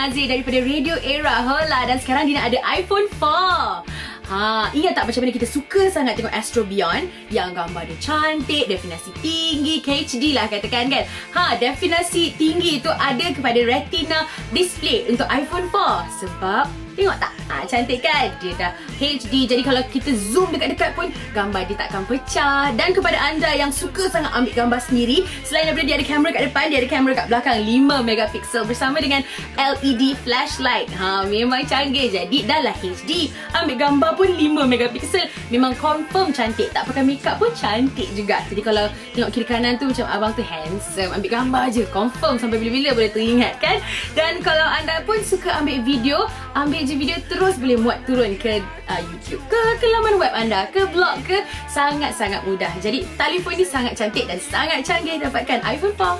Nazir daripada Radio Era. Hola, dan sekarang Dina ada iPhone 4. Ingat tak macam mana kita suka sangat tengok Astro Beyond yang gambar dia cantik, definisi tinggi, HD lah katakan kan. Definisi tinggi itu ada kepada Retina display untuk iPhone 4. Sebab tengok tak? Cantik kan? Dia dah HD. Jadi kalau kita zoom dekat-dekat pun gambar dia takkan pecah. Dan kepada anda yang suka sangat ambil gambar sendiri, selain daripada dia ada kamera kat depan, dia ada kamera kat belakang 5 megapiksel bersama dengan LED flashlight. Memang canggih. Jadi dah lah HD, ambil gambar pun 5 megapiksel. Memang confirm cantik. Tak pakai makeup pun cantik juga. Jadi kalau tengok kiri kanan tu macam abang tu handsome. Ambil gambar je, confirm sampai bila-bila boleh teringat kan. Dan kalau anda pun suka ambil video, ambil je video terus boleh muat turun ke YouTube ke laman web anda, ke blog ke, sangat-sangat mudah. Jadi telefon ni sangat cantik dan sangat canggih. Dapatkan iPhone 4.